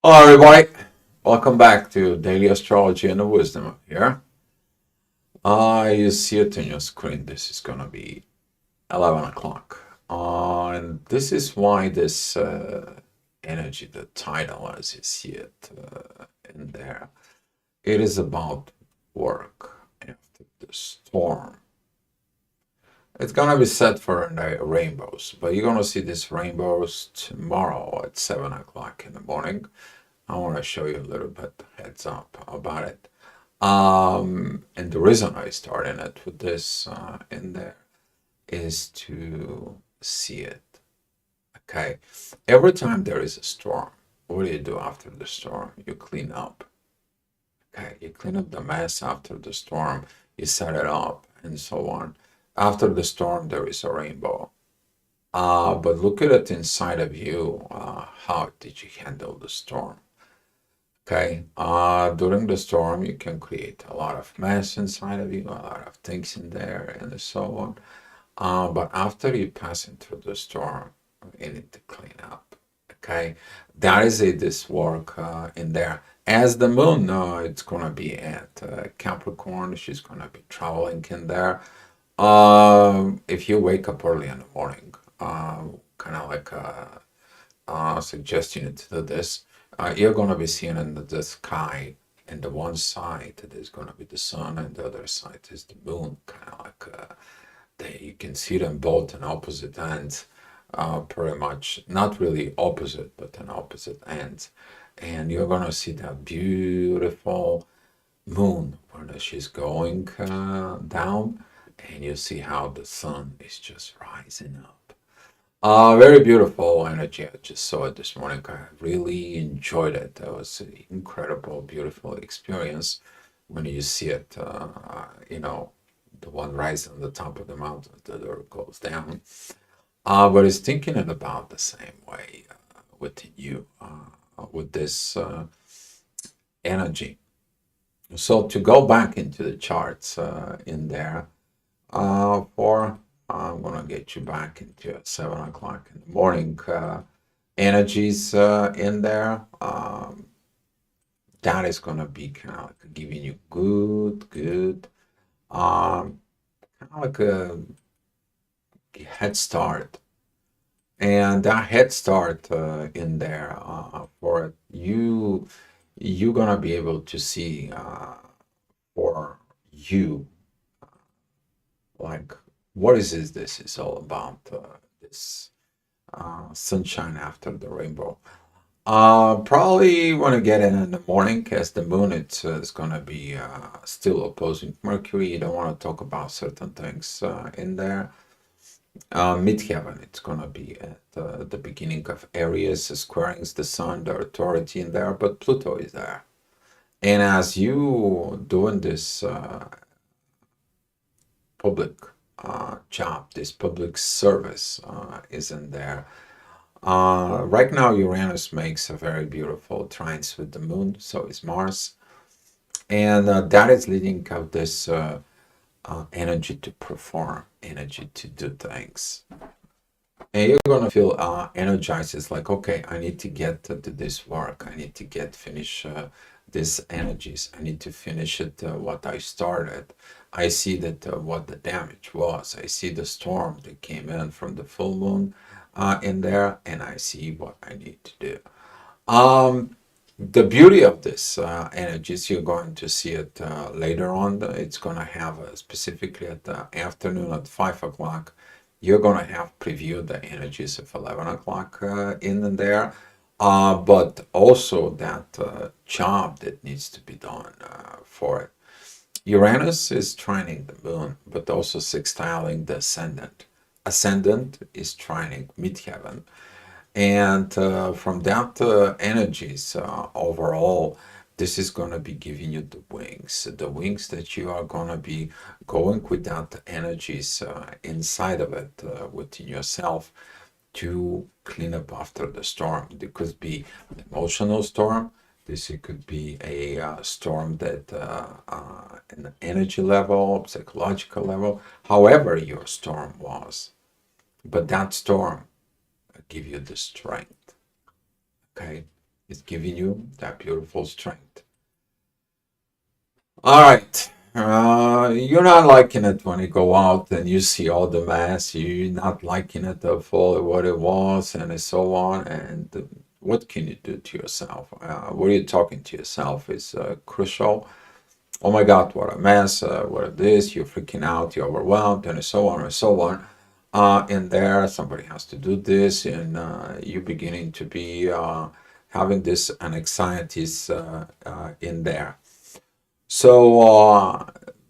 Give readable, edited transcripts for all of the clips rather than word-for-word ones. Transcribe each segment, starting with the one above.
Hello, everybody. Welcome back to Daily Astrology and the Wisdom here. You see it on your screen. This is going to be 11 o'clock. And this is why this energy, the title, as you see it in there, it is about work after the storm. It's going to be set for rainbows, but you're going to see these rainbows tomorrow at 7 o'clock in the morning. I want to show you a little bit heads up about it. And the reason I started it with this in there is to see it. Okay. Every time there is a storm, what do you do after the storm? You clean up. Okay. You clean up the mess after the storm, you set it up, and so on. After the storm, there is a rainbow. But look at it inside of you. How did you handle the storm? Okay, during the storm, you can create a lot of mess inside of you, a lot of things in there, and so on. But after you pass into the storm, you need to clean up. Okay, that is it. This work in there. As the moon, it's gonna be at Capricorn. She's gonna be traveling in there. If you wake up early in the morning, kind of like suggesting to do this, you're going to be seeing in the sky, and the one side there's going to be the sun, and the other side is the moon, kind of like you can see them both in opposite ends, pretty much not really opposite, but in opposite ends, and you're going to see that beautiful moon where she's going down, and you see how the sun is just rising up. Very beautiful energy. I just saw it this morning. I really enjoyed it. That was an incredible, beautiful experience when you see it. The one rising on the top of the mountain, the other goes down. But it's thinking it about the same way within you, with this energy. So to go back into the charts in there, for I'm gonna get you back into 7 o'clock in the morning energies in there. That is gonna be kind of like giving you good, kind of like a head start, and that head start in there for you, you're gonna be able to see for you, like, what is this is all about, this sunshine after the rainbow. Probably want to get in the morning, as the moon it's going to be still opposing Mercury. You don't want to talk about certain things in there. Midheaven, it's going to be at the beginning of Aries, squaring the sun, the authority in there, but Pluto is there. And as you doing this public job, this public service is in there. Right now, Uranus makes a very beautiful trines with the moon, so is Mars, and that is leading out this energy to perform, energy to do things. And you're gonna feel energized. It's like, okay, I need to get to this work. I need to finish these energies. I need to finish it what I started. I see that what the damage was. I see the storm that came in from the full moon in there, and I see what I need to do. The beauty of this energy is you're going to see it later on. It's going to have specifically at the afternoon at 5 o'clock. You're going to have previewed the energies of 11 o'clock in there. But also that job that needs to be done for it. Uranus is trining the moon, but also sextiling the ascendant. Ascendant is trining midheaven. And from that energies overall, this is going to be giving you the wings that you are going to be going with that energies inside of it within yourself to clean up after the storm. It could be an emotional storm. This it could be a storm that an energy level, psychological level, however your storm was. But that storm give you the strength. Okay. It's giving you that beautiful strength. All right. You're not liking it when you go out and you see all the mess. You're not liking it of all what it was and so on. And what can you do to yourself? What are you talking to yourself is crucial. Oh my God, what a mess. What a this. You're freaking out. You're overwhelmed and so on and so on. In there, somebody has to do this, and you're beginning to be having this anxieties in there. So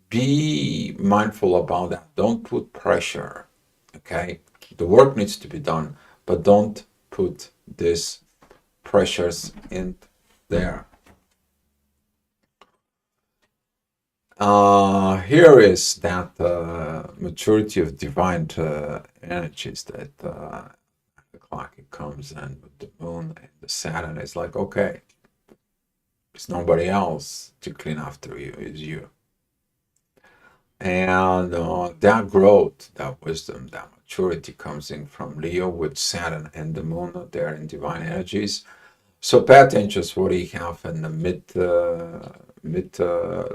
be mindful about that. Don't put pressure. Okay, the work needs to be done, but don't put these pressures in there. Here is that maturity of divine energies that the clock it comes in with the moon and the Saturn. It's like, okay, it's nobody else to clean after you, it's you. And that growth, that wisdom, that maturity comes in from Leo with Saturn and the moon. They're in divine energies. So pay attention to what you have in the mid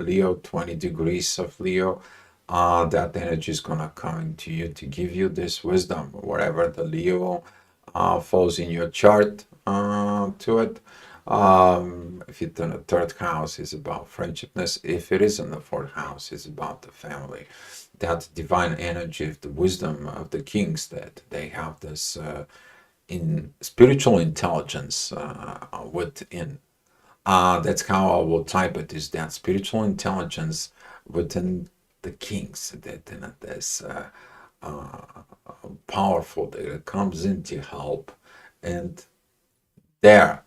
Leo, 20 degrees of Leo. That energy is gonna come into you to give you this wisdom, wherever the Leo falls in your chart to it. If it's in the third house, it's about friendshipness. If it is in the fourth house, it's about the family. That divine energy of the wisdom of the kings that they have this in spiritual intelligence within. That's how I will type it. Is that spiritual intelligence within the kings that is powerful that it comes in to help and there.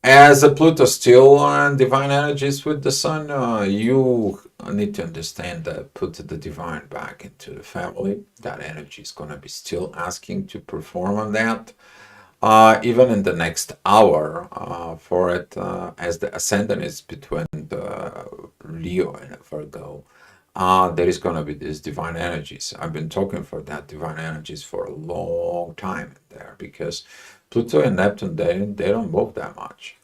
As a Pluto still on divine energies with the sun, you need to understand that put the divine back into the family. That energy is going to be still asking to perform on that. Even in the next hour for it, as the ascendant is between the Leo and Virgo, there is going to be these divine energies. I've been talking for that divine energies for a long time there because Pluto and Neptune, they don't move that much.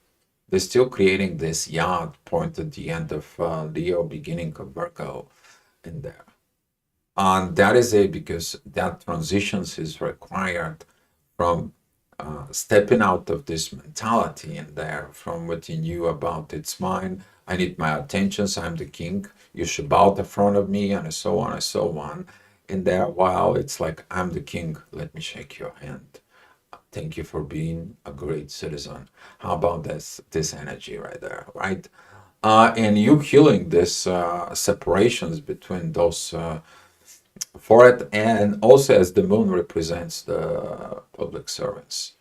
They're still creating this yacht point at the end of Leo, beginning of Virgo in there. And that is it because that transitions is required from stepping out of this mentality in there, from within you about it's mine, I need my attention, so I'm the king, you should bow in front of me, and so on and so on. In there, while it's like, I'm the king, let me shake your hand. Thank you for being a great citizen. How about this energy right there, right? And you healing this separations between those for it, and also as the moon represents the public servants,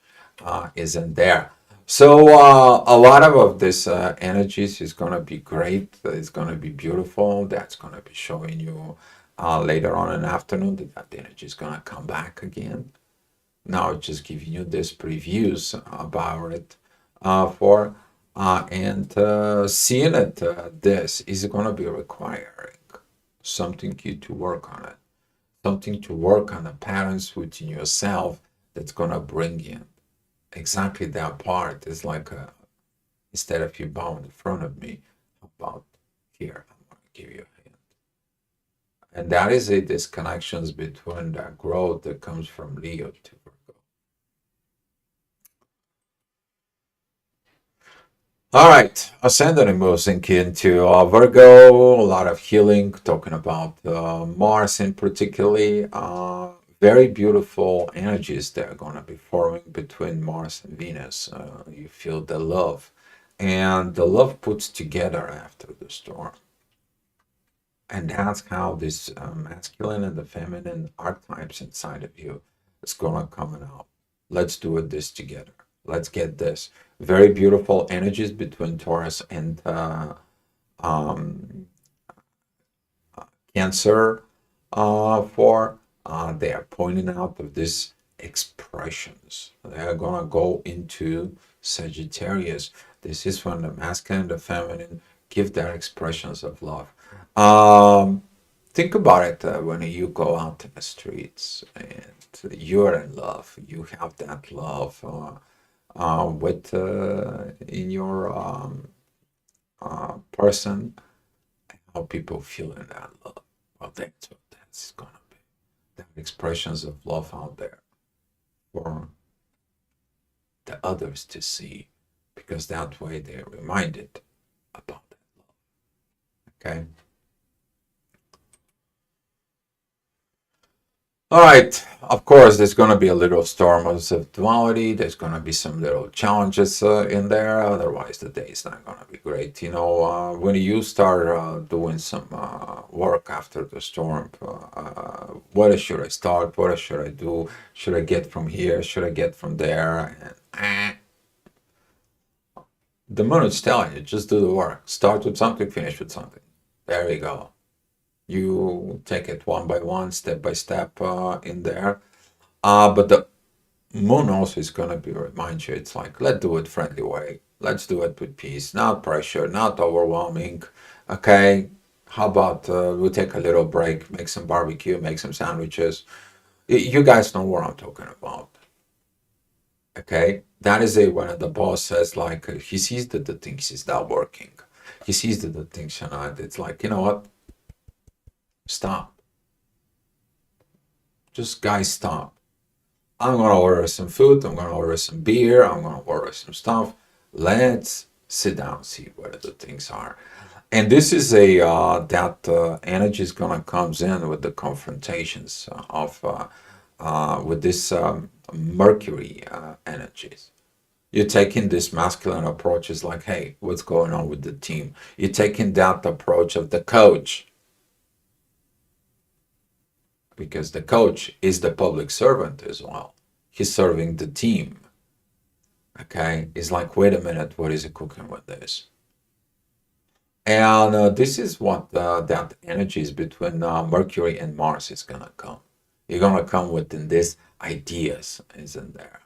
isn't there. So a lot of this energies is going to be great. It's going to be beautiful. That's going to be showing you later on in the afternoon that energy is going to come back again. Now it's just giving you this previews about it for and seeing it. This is going to be requiring something you to work on it, something to work on the patterns within yourself that's going to bring in exactly that part. Is like instead of you bowing in front of me, how about here? I'm going to give you a hand. And that is it, this connections between that growth that comes from Leo to Virgo. All right, ascendant moving into Virgo, a lot of healing, talking about Mars in particularly. Very beautiful energies that are going to be forming between Mars and Venus. You feel the love, and the love puts together after the storm. And that's how this masculine and the feminine archetypes inside of you is going to come out. Let's do it this together. Let's get this. Very beautiful energies between Taurus and um, Cancer for they are pointing out of these expressions. They are going to go into Sagittarius. This is when the masculine and the feminine give their expressions of love. Um, think about it when you go out in the streets and you're in love. You have that love. with in your person, how people feel in that love. Well, that's what that's gonna be. That expressions of love out there for the others to see, because that way they're reminded about that love. Okay. All right. Of course, there's going to be a little storm of duality. There's going to be some little challenges in there. Otherwise, the day is not going to be great. When you start doing some work after the storm, what should I start? What should I do? Should I get from here? Should I get from there? And the moon is telling you, just do the work. Start with something, finish with something. There you go. You take it one by one, step by step in there. But the moon also is going to be remind you, it's like, let's do it friendly way. Let's do it with peace, not pressure, not overwhelming. Okay, how about we take a little break, make some barbecue, make some sandwiches. You guys know what I'm talking about. Okay, that is a when the boss says like he sees that the things is not working. He sees that the things are not. It's like, you know what? Stop. Just guys, stop. I'm gonna order some food, I'm gonna order some beer, I'm gonna order some stuff. Let's sit down, see what the things are. And this is a that energy is gonna comes in with the confrontations of with this Mercury energies. You're taking this masculine approach is like, hey, what's going on with the team? You're taking that approach of the coach, because the coach is the public servant as well. He's serving the team. Okay, it's like, wait a minute, what is it cooking with this? And this is what that energy is between Mercury and Mars is gonna come. You're gonna come within these ideas, isn't there?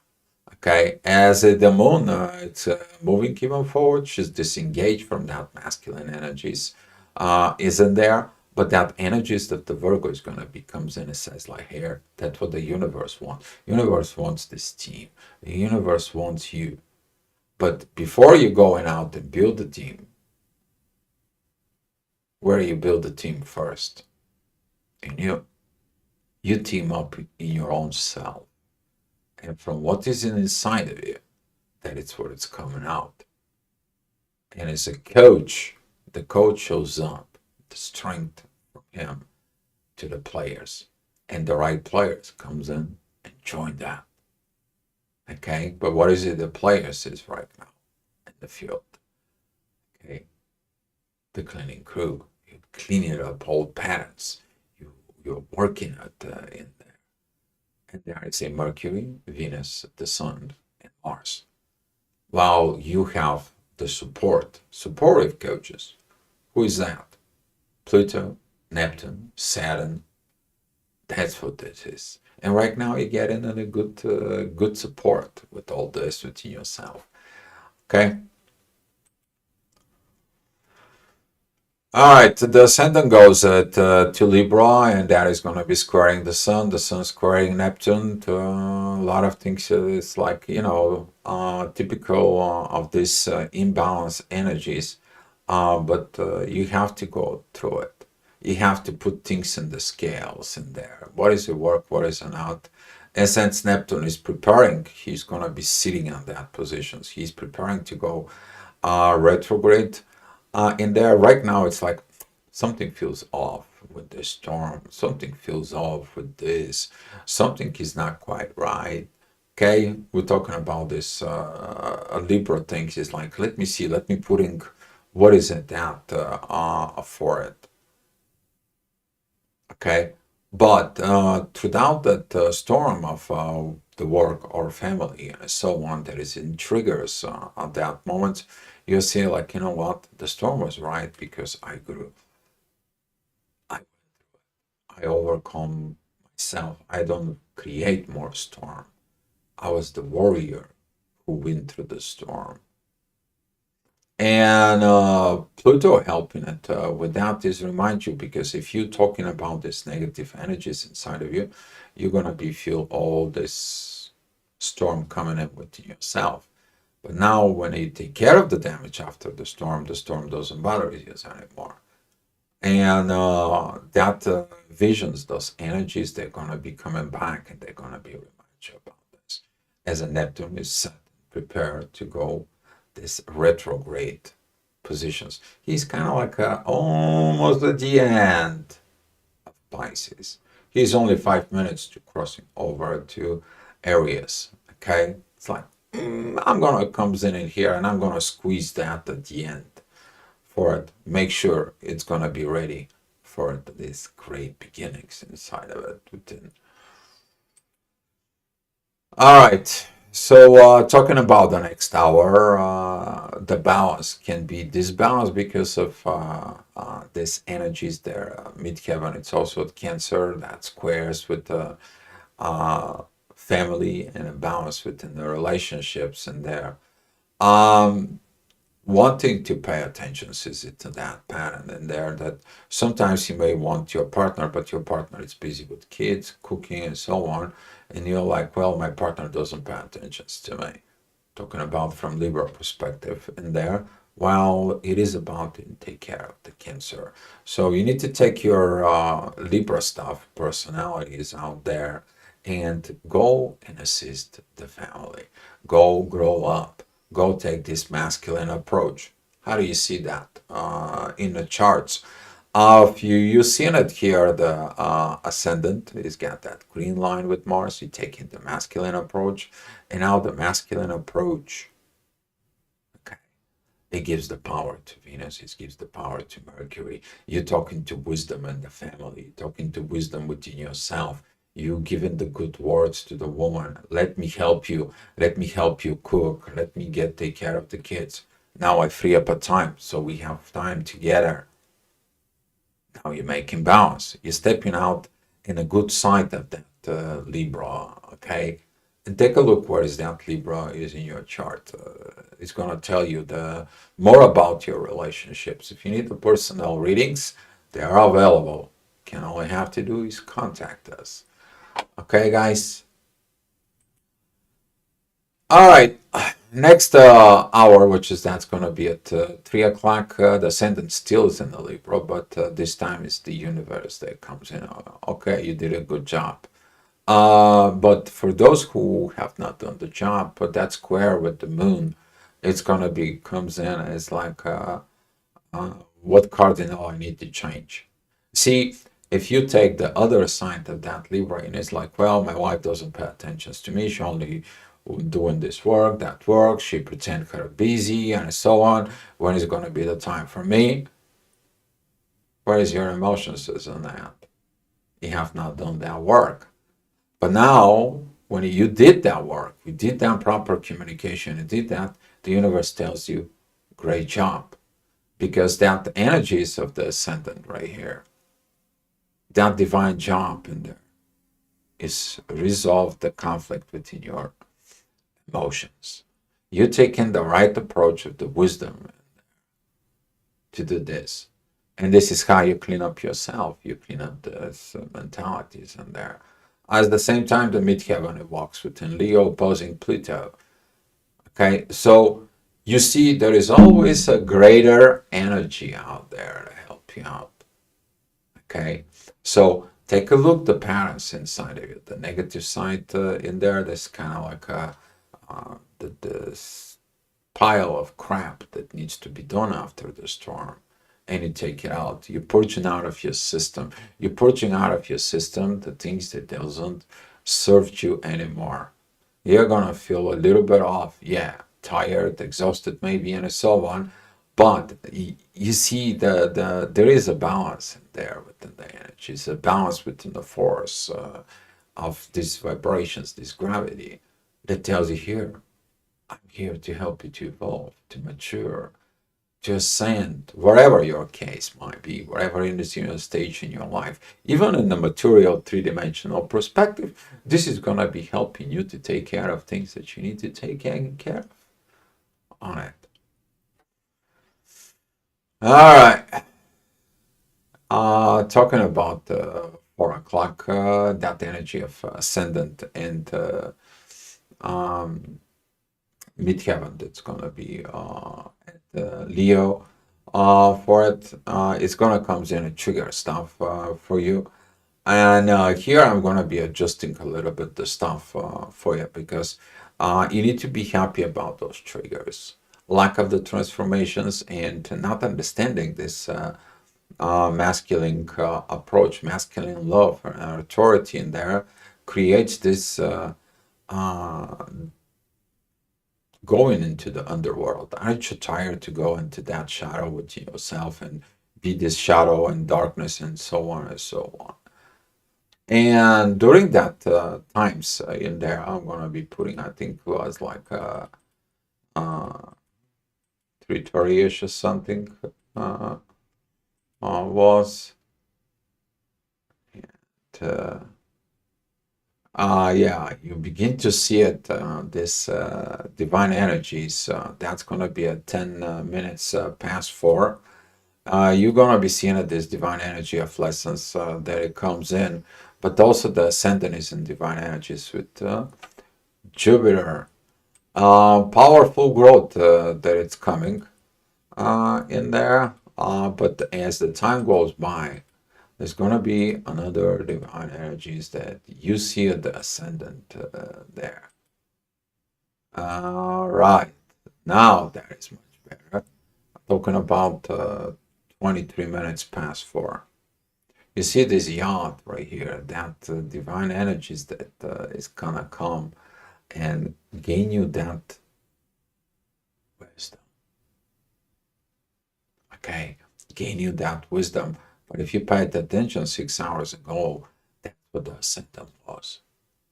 Okay, as the moon, it's moving even forward. She's disengaged from that masculine energies, isn't there? But that energies that the Virgo is gonna be comes in and says like, here, that's what the universe wants. Universe wants this team. The universe wants you. But before you going out and build a team, where you build the team first, and you team up in your own self, and from what is inside of you, that it's what it's coming out. And as a coach, the coach shows up the strength from him to the players, and the right players comes in and join that. Okay, but what is it the players is right now in the field? Okay, the cleaning crew. You're cleaning up old patterns. You're working at in there, and there is a Mercury, Venus, the Sun, and Mars. While you have the supportive coaches. Who is that? Pluto, Neptune, Saturn. That's what this is. And right now you're getting a good support with all this within yourself. Okay. All right. The ascendant goes to Libra, and that is going to be squaring the Sun squaring Neptune. To, a lot of things. It's like, typical of this imbalance energies. But you have to go through it. You have to put things in the scales in there. What is the work? What is not? And since Neptune is preparing, he's going to be sitting on that positions. He's preparing to go retrograde in there. Right now, it's like something feels off with this storm. Something feels off with this. Something is not quite right. Okay, we're talking about this Libra thing. It's like, let me see, let me put in what is it that for it. Okay, but throughout that storm of the work or family and so on, that is in triggers at that moment, you see like, you know what, the storm was right because I grew, I I overcome myself. I don't create more storm. I was the warrior who went through the storm. And Pluto helping it with that is remind you, because if you're talking about this negative energies inside of you, you're gonna be feel all this storm coming in within yourself. But now when you take care of the damage after the storm doesn't bother you anymore. And that visions, those energies, they're going to be coming back and they're going to be remind you about this. As a Neptune is set, prepared to go this retrograde positions. He's kind of like almost at the end of Pisces. He's only 5 minutes to crossing over to Aries. Okay, it's like I'm gonna comes in here and I'm gonna squeeze that at the end for it. Make sure it's gonna be ready for these great beginnings inside of it within. All right. So talking about the next hour, the balance can be disbalanced because of these energies there. Midheaven, it's also Cancer that squares with the family and a balance within the relationships in there. Um, One thing to pay attention is to that pattern in there that sometimes you may want your partner, but your partner is busy with kids, cooking, and so on. And you're like, well, my partner doesn't pay attention to me. Talking about from Libra perspective in there, well, it is about to take care of the Cancer. So you need to take your Libra stuff, personalities out there and go and assist the family. Go grow up. Go take this masculine approach. How do you see that in the charts? If you seen it here, the ascendant is got that green line with Mars. You taking the masculine approach, and now the masculine approach, okay, it gives the power to Venus. It gives the power to Mercury. You're talking to wisdom in the family. You're talking to wisdom within yourself. You giving the good words to the woman. Let me help you. Let me help you cook. Let me take care of the kids. Now I free up a time, so we have time together. Now you're making balance. You're stepping out in a good side of that Libra, okay? And take a look where is that Libra is in your chart. It's going to tell you the more about your relationships. If you need the personal readings, they are available. Can all you have to do is contact us. Okay, guys? All right. Next hour, which is that's going to be at 3 o'clock. The ascendant still is in the Libra, but this time it's the universe that comes in. Okay, you did a good job. But for those who have not done the job, but that square with the moon, it's going to be comes in as like what cardinal I need to change. See, if you take the other side of that Libra, and it's like, well, my wife doesn't pay attention to me. She only doing this work, that work. She pretend her busy and so on. When is going to be the time for me? Where is your emotions on that? You have not done that work. But now, when you did that work, you did that proper communication, you did that, the universe tells you, great job. Because that energies of the ascendant right here, that divine job in there is resolve the conflict within your emotions. You're taking the right approach of the wisdom to do this. And this is how you clean up yourself. You clean up the mentalities in there. At the same time, the midheaven it walks within Leo opposing Pluto. Okay, so you see there is always a greater energy out there to help you out. Okay, so take a look the patterns inside of you. The negative side in there, there's kind of like this pile of crap that needs to be done after the storm, and you take it out. You're purging out of your system. You're purging out of your system the things that doesn't serve you anymore. You're gonna feel a little bit off, yeah, tired, exhausted maybe, and so on. But you see, there is a balance in there within the energy. It's a balance within the force of these vibrations, this gravity that tells you here, I'm here to help you to evolve, to mature, to ascend, wherever your case might be, wherever in this stage in your life, even in the material three-dimensional perspective, this is going to be helping you to take care of things that you need to take care of on it. All right. Talking about 4 o'clock, that energy of ascendant and midheaven that's gonna be at Leo for it. It's gonna comes in and trigger stuff for you. And here I'm gonna be adjusting a little bit the stuff for you because you need to be happy about those triggers. Lack of the transformations and not understanding this masculine approach, masculine love and authority in there creates this uh, going into the underworld. Aren't you tired to go into that shadow with yourself and be this shadow and darkness and so on and so on? And during that times in there, I'm gonna be putting, I think it was like uh, 3:30ish or something uh, was. Uh, yeah, you begin to see it, this divine energies. That's going to be at 10 minutes past 4. You're going to be seeing it, this divine energy of lessons that it comes in, but also the ascendant is in divine energies with Jupiter. Powerful growth that it's coming in there, but as the time goes by, there's going to be another divine energies that you see at the ascendant there. All right. Now that is much better. Talking about 23 minutes past 4. You see this yacht right here, that divine energies that is going to come and gain you that wisdom. Okay. Gain you that wisdom. But if you paid attention 6 hours ago, that's what the ascendant was.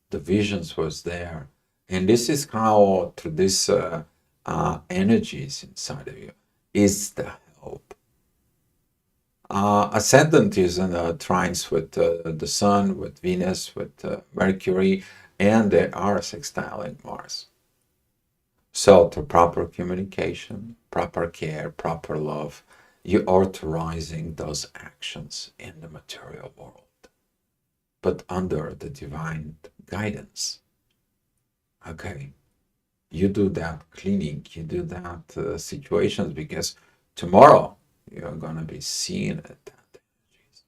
The visions was there, and this is how through this energies inside of you is the help. Ascendant is in a trines with the sun, with Venus, with Mercury, and they are sextiling Mars. So through proper communication, proper care, proper love, you're authorizing those actions in the material world, but under the divine guidance. Okay, you do that cleaning, you do that situations because tomorrow you're gonna be seeing it that energies.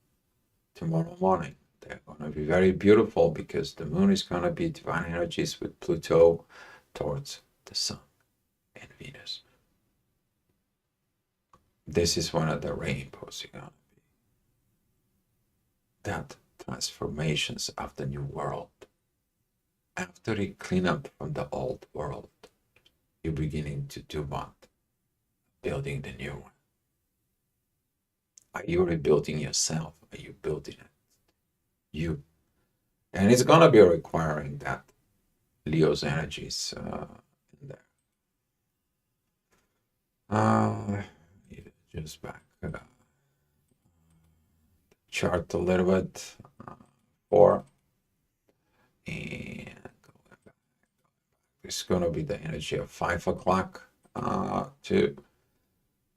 Tomorrow morning they're gonna be very beautiful because the moon is gonna be divine energies with Pluto towards the sun and Venus. This is one of the rainbows you're gonna be. That transformations of the new world. After you clean up from the old world, you're beginning to do what? Building the new one. Are you rebuilding yourself? Are you building it? You. And it's going to be requiring that Leo's energies in there. Just back chart a little bit for, and it's going to be the energy of 5 o'clock to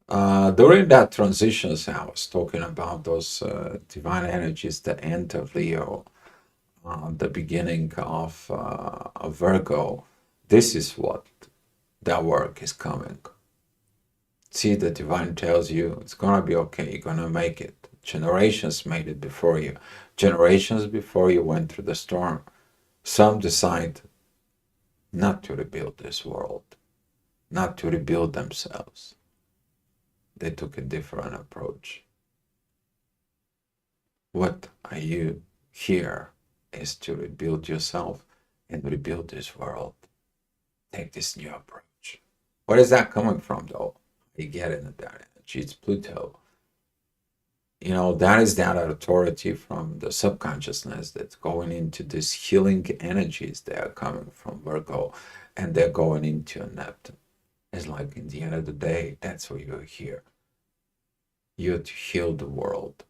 during that transitions I was talking about those divine energies, the end of Leo, the beginning of Virgo. This is what that work is coming. See, the divine tells you it's gonna be okay. You're gonna make it. Generations made it before you. Generations before you went through the storm. Some decide not to rebuild this world, not to rebuild themselves. They took a different approach. What are you here is to rebuild yourself and rebuild this world. Take this new approach. Where is that coming from, though? You get it in that energy. It's Pluto. You know, that is that authority from the subconsciousness that's going into these healing energies that are coming from Virgo and they're going into a Neptune. It's like in the end of the day, that's why you're here. You're to heal the world.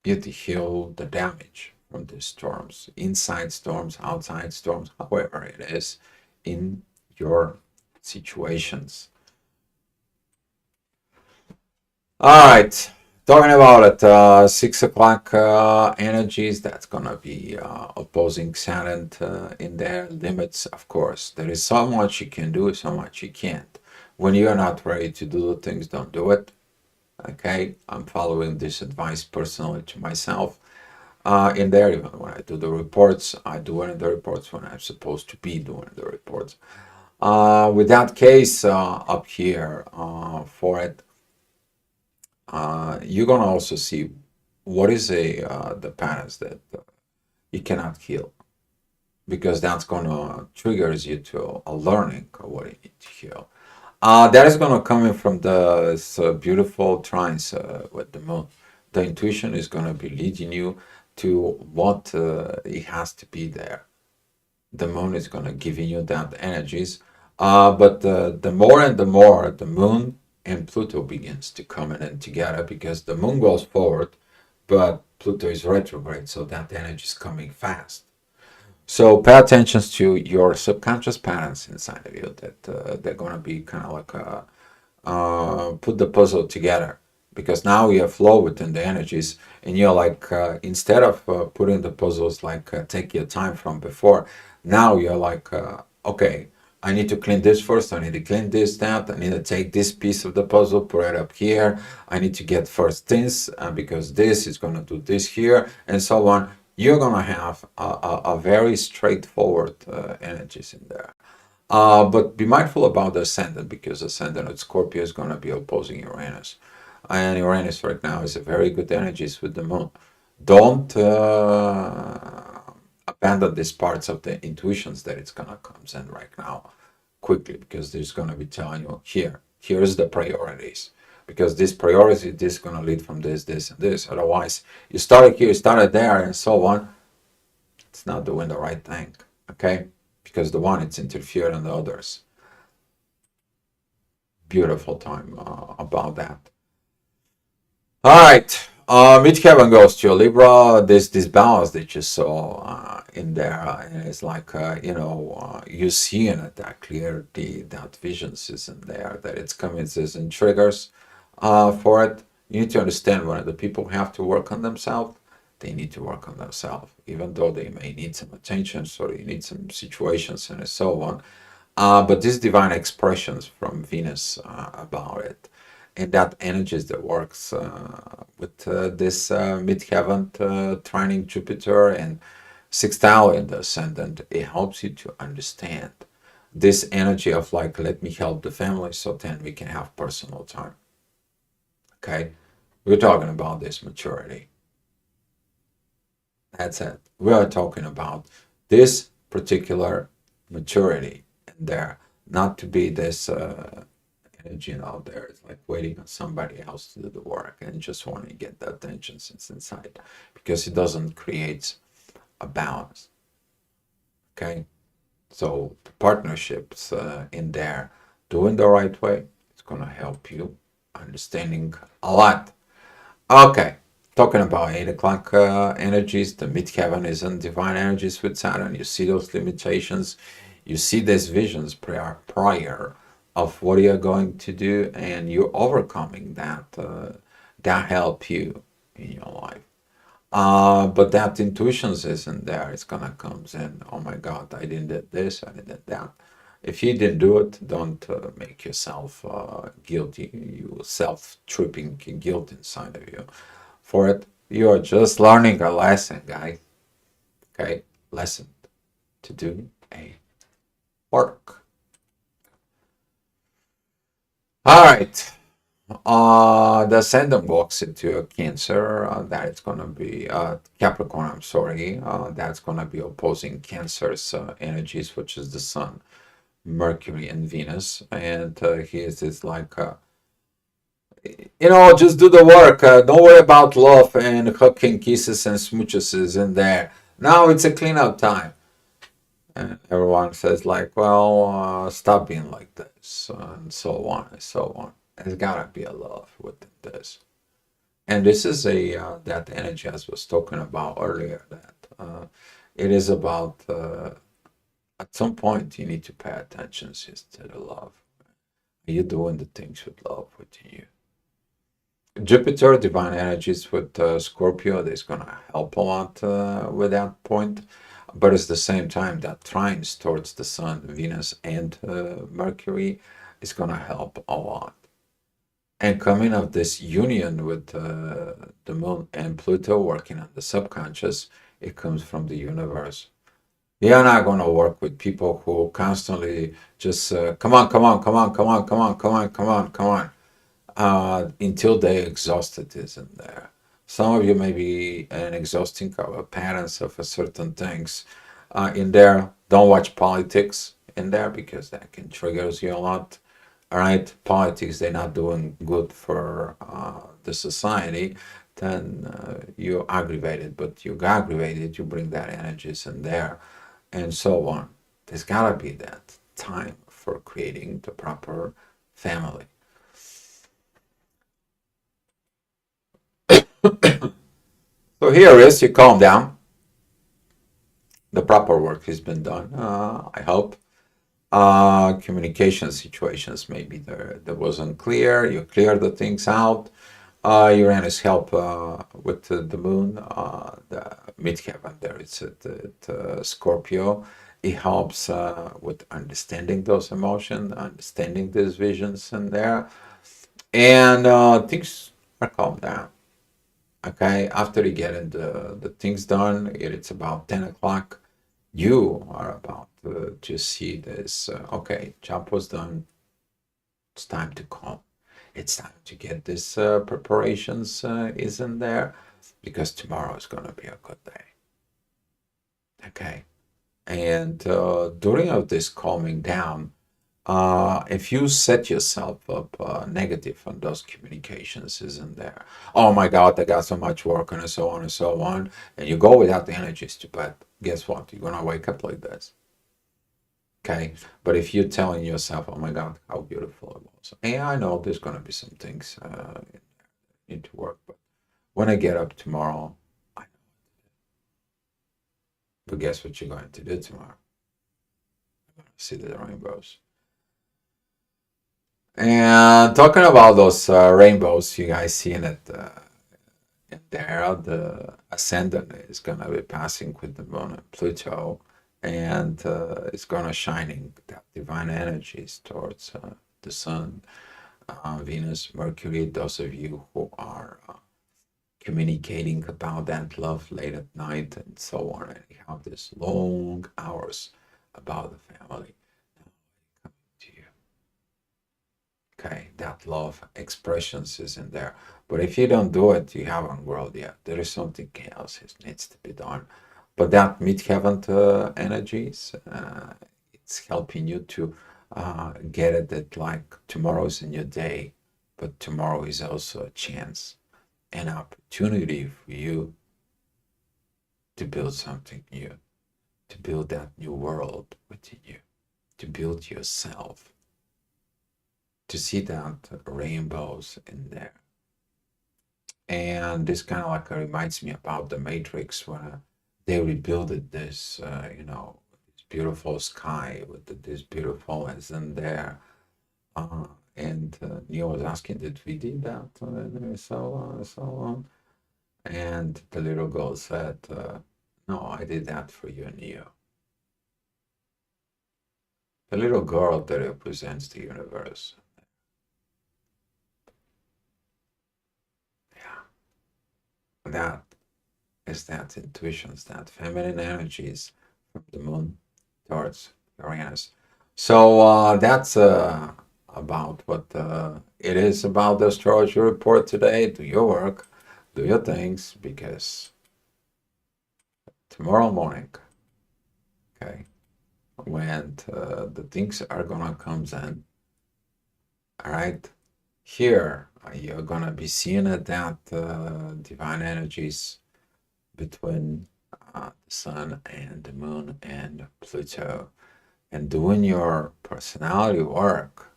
You're to heal the damage from these storms, inside storms, outside storms, however it is, in your situations. All right. Talking about it, 6 o'clock energies, that's gonna be opposing Saturn in their limits, of course. There is so much you can do, so much you can't. When you're not ready to do the things, don't do it. Okay, I'm following this advice personally to myself. In there, even when I do the reports, I do it in the reports when I'm supposed to be doing the reports. With that case up here for it, you're gonna also see what is the patterns that you cannot heal, because that's gonna triggers you to a learning of what you need to heal. That is gonna come in from the beautiful trines with the moon. The intuition is gonna be leading you to what it has to be there. The moon is gonna giving you that energies, but the more and the more the moon and Pluto begins to come in together, because the moon goes forward, but Pluto is retrograde, so that energy is coming fast. So pay attention to your subconscious patterns inside of you that they're gonna be kind of like put the puzzle together, because now you have flow within the energies, and you're like instead of putting the puzzles like take your time from before, now you're like okay, I need to clean this first, I need to clean this, that, I need to take this piece of the puzzle, put it up here, I need to get first this because this is going to do this here, and so on. You're going to have a very straightforward energies in there. But be mindful about the ascendant, because ascendant at Scorpio is going to be opposing Uranus. And Uranus right now is a very good energies with the moon. Don't abandon these parts of the intuitions that it's going to come in right now quickly, because there's going to be telling you here's the priorities. Because this priority, this is going to lead from this, this, and this. Otherwise, you started here, you started there, and so on. It's not doing the right thing. Okay? Because the one it's interfering on the others. Beautiful time about that. All right, midheaven goes to Libra. This balance that you saw in there, and it's like you seeing it that clearly, that visions is in there, that it's coming as in triggers for it. You need to understand when the people have to work on themselves, they need to work on themselves, even though they may need some attention, so they need some situations and so on. But these divine expressions from Venus about it, and that energies that works with this midheaven trining Jupiter and sextile in the ascendant, it helps you to understand this energy of like, let me help the family so then we can have personal time. Okay, we're talking about this maturity. That's it. We are talking about this particular maturity in there, not to be this energy out there. It's like waiting on somebody else to do the work and just want to get the attention since inside, because it doesn't create a balance. Okay, so the partnerships in there, doing the right way, it's gonna help you understanding a lot. Okay, talking about 8 o'clock energies, the midheaven is in divine energies with Saturn. You see those limitations, you see these visions prior of what you're going to do, and you're overcoming that. That help you in your life. But that intuitions isn't there. It's gonna come in. Oh my God, I didn't did this, I did that. If you didn't do it, don't make yourself guilty. You self-tripping guilt inside of you for it. You are just learning a lesson, guy. Okay, lesson to do a work. All right. The ascendant walks into a Cancer. That it's gonna be Capricorn. I'm sorry. That's gonna be opposing Cancer's energies, which is the Sun, Mercury, and Venus. And he is like, just do the work. Don't worry about love and hugging, kisses, and smooches in there. Now it's a cleanup time. And everyone says like, well, stop being like this, and so on and so on. There's gotta be a love within this. And this is a that energy as was talking about earlier, that it is about at some point you need to pay attention to the love. Are you doing the things with love within you? Jupiter, divine energies with Scorpio, is going to help a lot with that point. But at the same time, that trines towards the Sun, Venus, and Mercury is going to help a lot. And coming of this union with the Moon and Pluto working on the subconscious, it comes from the universe. You're not going to work with people who constantly just come on, come on, come on, come on, come on, come on, come on, come on, until they exhausted is in there. Some of you may be an exhausting patterns of a certain things in there. Don't watch politics in there because that can triggers you a lot. All right, politics they're not doing good for the society. Then you're aggravated, but you got aggravated, you bring that energies in there, and so on. There's gotta be that time for creating the proper family. So here is, you calm down. The proper work has been done, I hope. Communication situations maybe there wasn't clear. You clear the things out. Uranus help with the moon, the midheaven there. It's at Scorpio. It helps with understanding those emotions, understanding these visions in there, and things are calmed down. Okay, after you get the things done, it's about 10 o'clock. You are about to see this. Okay, job was done. It's time to calm. It's time to get this preparations is in there because tomorrow is going to be a good day. Okay, and during of this calming down, if you set yourself up negative on those communications isn't there, oh my God, I got so much work and so on and so on, and you go without the energies to bed, guess what? You're gonna wake up like this. Okay, but if you're telling yourself, oh my God, how beautiful it was, and I know there's gonna be some things need to work, but when I get up tomorrow, I, but guess what you're going to do tomorrow? You're gonna see the rainbows. And talking about those rainbows, you guys seeing it in there, the ascendant is going to be passing with the moon and Pluto, and it's going to shining that divine energies towards the sun, Venus, Mercury. Those of you who are communicating about that love late at night and so on, and you have these long hours about the family coming to you. Okay, that love expressions is in there. But if you don't do it, you haven't grown yet. There is something else that needs to be done. But that midheaven energies, it's helping you to get it that like tomorrow is a new day, but tomorrow is also a chance, an opportunity for you to build something new, to build that new world within you, to build yourself, to see that rainbows in there. And this kind of like reminds me about the Matrix when they rebuilt this, this beautiful sky with this beautiful as in there. And Neo was asking, did we did that? And so on. And the little girl said, no, I did that for you, Neo. The little girl that represents the universe. Yeah, that is that intuitions, that feminine energies from the moon towards Uranus. So that's about what it is about the astrology report today. Do your work, do your things, because tomorrow morning, okay, when the things are gonna come in, all right, here you're gonna be seeing that divine energies between the sun and the moon and Pluto, and doing your personality work,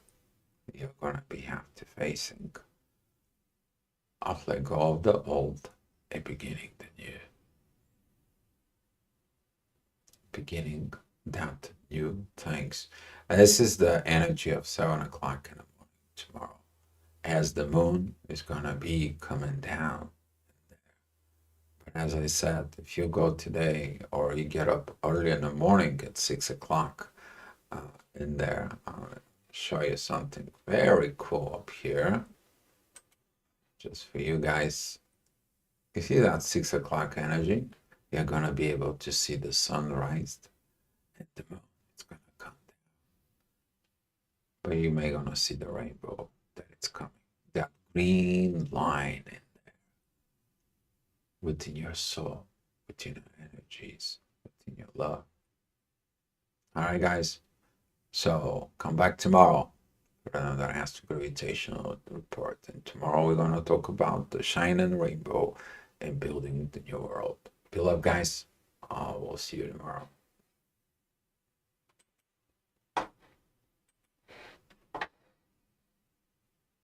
you're gonna be have to facing of let go of the old and beginning the new, beginning that new things. And this is the energy of 7 o'clock in the morning tomorrow. as the moon is gonna be coming down. But as I said, if you go today or you get up early in the morning at 6 o'clock in there, I'll show you something very cool up here, just for you guys. You see that 6 o'clock energy? You're gonna be able to see the sunrise and the moon. It's gonna come down, but you may gonna see the rainbow that it's coming. That green line in there within your soul, within your energies, within your love. All right, guys. So come back tomorrow for another gravitational report. And tomorrow we're gonna talk about the shining rainbow and building the new world. Be love, guys. We'll see you tomorrow.